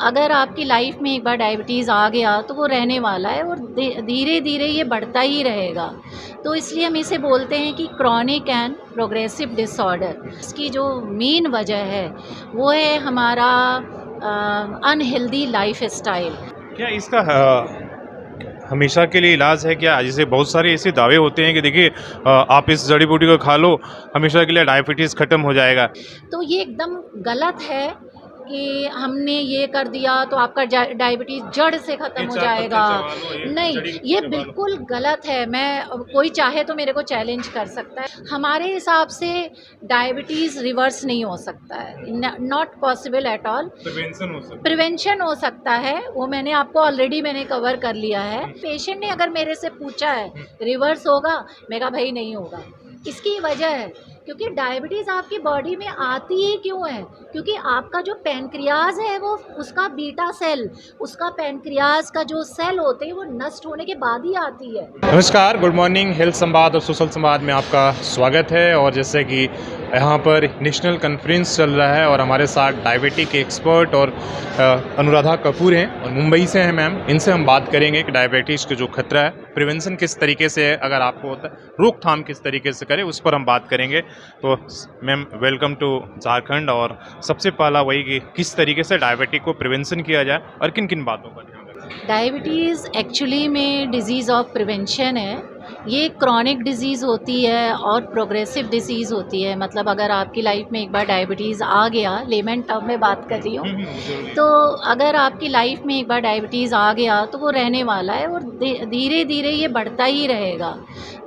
अगर आपकी लाइफ में एक बार डायबिटीज़ आ गया तो वो रहने वाला है और धीरे धीरे ये बढ़ता ही रहेगा। तो इसलिए हम इसे बोलते हैं कि क्रॉनिक एंड प्रोग्रेसिव डिसऑर्डर। इसकी जो मेन वजह है वो है हमारा अनहेल्दी लाइफ स्टाइल। क्या इसका हमेशा के लिए इलाज है क्या? जैसे बहुत सारे ऐसे दावे होते हैं कि देखिए आप इस जड़ी बूटी को खा लो, हमेशा के लिए डायबिटीज़ खत्म हो जाएगा। तो ये एकदम गलत है कि हमने ये कर दिया तो आपका डायबिटीज़ जड़ से ख़त्म ये हो 4 पत्ते जाएगा। चबा लो, ये नहीं, जड़ी ये चबा लो। बिल्कुल गलत है। कोई चाहे तो मेरे को चैलेंज कर सकता है। हमारे हिसाब से डायबिटीज़ रिवर्स नहीं हो सकता है, not possible at all. Prevention हो सकता है। प्रिवेंशन हो सकता है, वो मैंने ऑलरेडी कवर कर लिया है। पेशेंट ने अगर मेरे से पूछा है रिवर्स होगा, मैं कहा भाई नहीं होगा। इसकी वजह है क्योंकि डायबिटीज़ आपकी बॉडी में आती ही क्यों है? क्योंकि आपका जो पैनक्रियाज है वो उसका बीटा सेल, उसका पैनक्रियाज का जो सेल होते हैं वो नष्ट होने के बाद ही आती है। नमस्कार, गुड मॉर्निंग। हेल्थ संवाद और सोशल संवाद में आपका स्वागत है। और जैसे कि यहाँ पर नेशनल कॉन्फ्रेंस चल रहा है और हमारे साथ डायबिटिक एक्सपर्ट और अनुराधा कपूर हैं और मुंबई से हैं मैम। इनसे हम बात करेंगे कि डायबिटीज़ का जो खतरा है, प्रिवेंशन किस तरीके से है, अगर आपको होता है रोकथाम किस तरीके से करें, उस पर हम बात करेंगे। तो मैम वेलकम टू झारखंड। और सबसे पहला वही कि किस तरीके से डायबिटिक को प्रिवेंशन किया जाए और किन किन बातों का ध्यान रखें। डायबिटीज़ एक्चुअली में डिज़ीज़ ऑफ प्रिवेंशन है। ये क्रॉनिक डिज़ीज़ होती है और प्रोग्रेसिव डिज़ीज़ होती है। मतलब अगर आपकी लाइफ में एक बार डायबिटीज़ आ गया, लेमन टर्म में बात कर रही हूँ, तो अगर आपकी लाइफ में एक बार डायबिटीज़ आ गया तो वो रहने वाला है और धीरे धीरे ये बढ़ता ही रहेगा।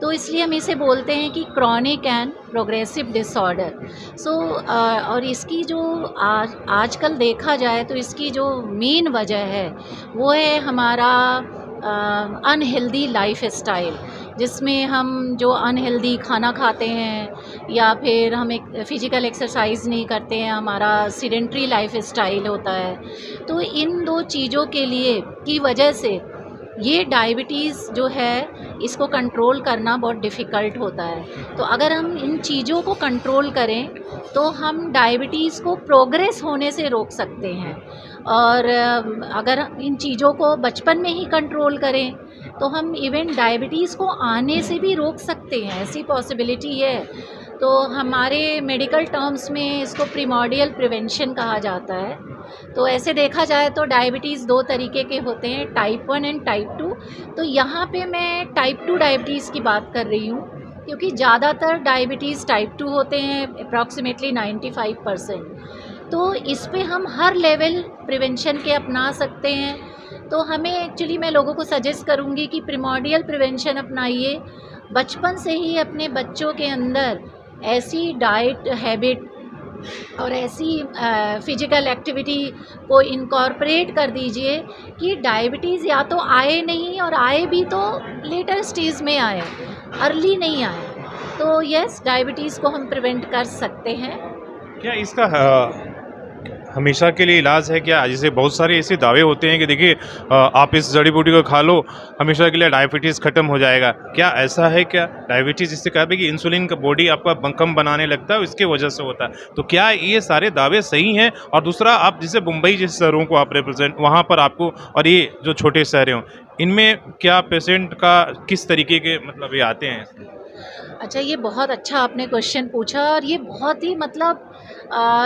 तो इसलिए हम इसे बोलते हैं कि क्रॉनिक एंड प्रोग्रेसिव डिसऑर्डर। और इसकी जो आजकल देखा जाए तो इसकी जो मेन वजह है वो है हमारा अनहेल्दी लाइफ स्टाइल, जिसमें हम जो अनहेल्दी खाना खाते हैं या फिर हम एक फिजिकल एक्सरसाइज नहीं करते हैं, हमारा सीडेंट्री लाइफ स्टाइल होता है। तो इन दो चीज़ों के लिए की वजह से ये डायबिटीज़ जो है इसको कंट्रोल करना बहुत डिफ़िकल्ट होता है। तो अगर हम इन चीज़ों को कंट्रोल करें तो हम डायबिटीज़ को प्रोग्रेस होने से रोक सकते हैं। और अगर इन चीज़ों को बचपन में ही कंट्रोल करें तो हम इवन डायबिटीज़ को आने से भी रोक सकते हैं, ऐसी पॉसिबिलिटी है। तो हमारे मेडिकल टर्म्स में इसको प्रिमोर्डियल प्रिवेंशन कहा जाता है। तो ऐसे देखा जाए तो डायबिटीज़ दो तरीके के होते हैं, टाइप 1 एंड टाइप 2। तो यहाँ पे मैं टाइप 2 डायबिटीज़ की बात कर रही हूँ क्योंकि ज़्यादातर डायबिटीज़ टाइप 2 होते हैं, अप्रॉक्सीमेटली 95%। तो इस पे हम हर लेवल प्रिवेंशन के अपना सकते हैं। तो हमें एक्चुअली मैं लोगों को सजेस्ट करूँगी कि प्रिमोर्डियल प्रिवेंशन अपनाइए। बचपन से ही अपने बच्चों के अंदर ऐसी डाइट हैबिट और ऐसी फिजिकल एक्टिविटी को इनकॉर्पोरेट कर दीजिए कि डायबिटीज़ या तो आए नहीं, और आए भी तो लेटर स्टेज में आए, अर्ली नहीं आए। तो यस, डायबिटीज़ को हम प्रिवेंट कर सकते हैं। क्या इसका हमेशा के लिए इलाज है क्या? जैसे बहुत सारे ऐसे दावे होते हैं कि देखिए आप इस जड़ी बूटी को खा लो, हमेशा के लिए डायबिटीज़ खत्म हो जाएगा। क्या ऐसा है क्या? डायबिटीज़ जिससे कहा भी कि इंसुलिन का बॉडी आपका कम बनाने लगता है, इसके वजह से होता है। तो क्या ये सारे दावे सही हैं? और दूसरा, आप जैसे मुंबई जैसे शहरों को आप रिप्रेजेंट, वहाँ पर आपको, और ये जो छोटे शहर हों, इनमें क्या पेशेंट का किस तरीके के मतलब ये आते हैं? अच्छा, ये बहुत अच्छा आपने क्वेश्चन पूछा और ये बहुत ही मतलब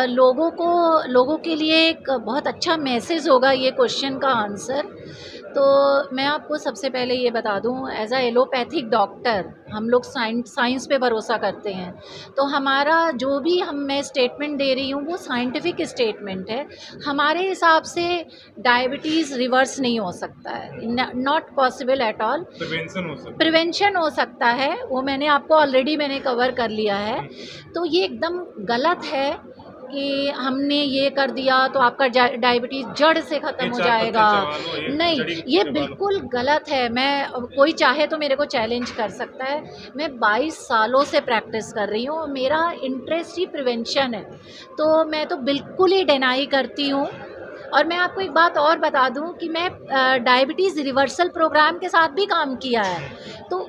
लोगों के लिए एक बहुत अच्छा मैसेज होगा ये क्वेश्चन का आंसर। तो मैं आपको सबसे पहले ये बता दूं, एज अ एलोपैथिक डॉक्टर हम लोग साइंस पे भरोसा करते हैं। तो हमारा जो भी मैं स्टेटमेंट दे रही हूँ वो साइंटिफिक स्टेटमेंट है। हमारे हिसाब से डायबिटीज़ रिवर्स नहीं हो सकता है, not possible at all. Prevention हो सकता है, वो ऑलरेडी कवर कर लिया है। तो ये एकदम गलत है कि हमने ये कर दिया तो आपका डायबिटीज़ जड़ से ख़त्म हो जाएगा। नहीं, ये बिल्कुल गलत है। कोई चाहे तो मेरे को चैलेंज कर सकता है। मैं 22 सालों से प्रैक्टिस कर रही हूँ और मेरा इंटरेस्ट ही प्रिवेंशन है। तो मैं तो बिल्कुल ही डिनाई करती हूँ। और मैं आपको एक बात और बता दूं कि मैं डायबिटीज़ रिवर्सल प्रोग्राम के साथ भी काम किया है। तो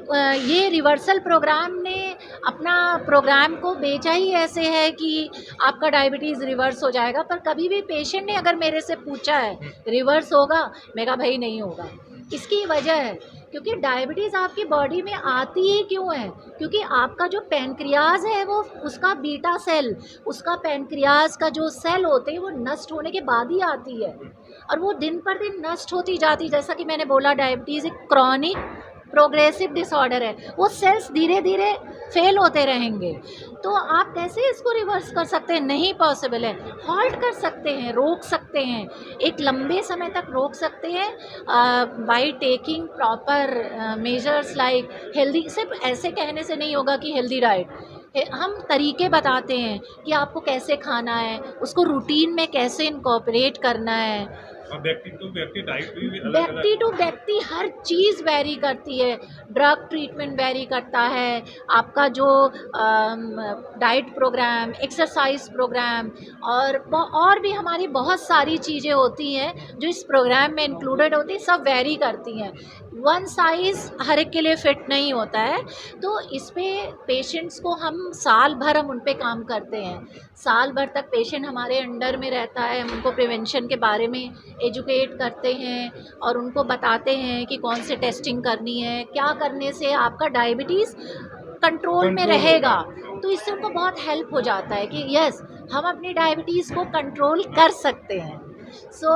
ये रिवर्सल प्रोग्राम ने अपना प्रोग्राम को बेचा ही ऐसे है कि आपका डायबिटीज़ रिवर्स हो जाएगा, पर कभी भी पेशेंट ने अगर मेरे से पूछा है रिवर्स होगा, मैं कहा भाई नहीं होगा। इसकी वजह है क्योंकि डायबिटीज़ आपकी बॉडी में आती ही क्यों है, क्योंकि आपका जो पैनक्रियाज है वो उसका बीटा सेल, उसका पैनक्रियाज का जो सेल होते हैं वो नष्ट होने के बाद ही आती है, और वो दिन पर दिन नष्ट होती जाती। जैसा कि मैंने बोला, डायबिटीज़ एक क्रॉनिक प्रोग्रेसिव डिसऑर्डर है, वो सेल्स धीरे धीरे फेल होते रहेंगे। तो आप कैसे इसको रिवर्स कर सकते हैं? नहीं पॉसिबल है। हॉल्ट कर सकते हैं, रोक सकते हैं, एक लंबे समय तक रोक सकते हैं by taking proper measures like healthy. सिर्फ ऐसे कहने से नहीं होगा कि हेल्दी डाइट, हम तरीके बताते हैं कि आपको कैसे खाना है, उसको रूटीन में कैसे इनकॉर्पोरेट करना है। और व्यक्ति टू व्यक्ति डाइट भी अलग व्यक्ति अलग। टू व्यक्ति हर चीज़ वैरी करती है, ड्रग ट्रीटमेंट वैरी करता है, आपका जो डाइट प्रोग्राम, एक्सरसाइज प्रोग्राम और भी हमारी बहुत सारी चीज़ें होती हैं जो इस प्रोग्राम में इंक्लूडेड होती हैं, सब वैरी करती हैं। वन साइज़ हर एक के लिए फिट नहीं होता है। तो इस पे पेशेंट्स को हम साल भर हम उन पे काम करते हैं, साल भर तक पेशेंट हमारे अंडर में रहता है, हम उनको प्रिवेंशन के बारे में एजुकेट करते हैं और उनको बताते हैं कि कौन से टेस्टिंग करनी है, क्या करने से आपका डायबिटीज़ कंट्रोल में कंट्रोल रहेगा। तो इससे उनको बहुत हेल्प हो जाता है कि यस, हम अपनी डायबिटीज़ को कंट्रोल कर सकते हैं। सो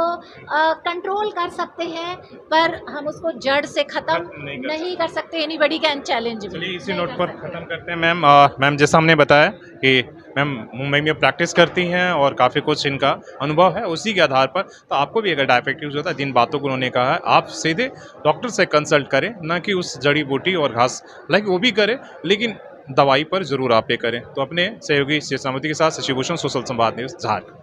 कंट्रोल कर सकते हैं, पर हम उसको जड़ से ख़त्म खत्म नहीं कर सकते। Anybody can challenge me. चलिए इसी नहीं नोट कर पर सकते। ख़त्म करते हैं मैम। मैम जैसा हमने बताया कि मैम मुंबई में प्रैक्टिस करती हैं और काफ़ी कुछ इनका अनुभव है, उसी के आधार पर तो आपको भी अगर डायबिटीज़ होता है, जिन बातों को उन्होंने कहा है, आप सीधे डॉक्टर से कंसल्ट करें, ना कि उस जड़ी बूटी और घास, हालाँकि वो भी करें लेकिन दवाई पर ज़रूर आप ये करें। तो अपने सहयोगी श्री सामंती के साथ शशिभूषण, सोशल संवाद न्यूज़, झारखंड।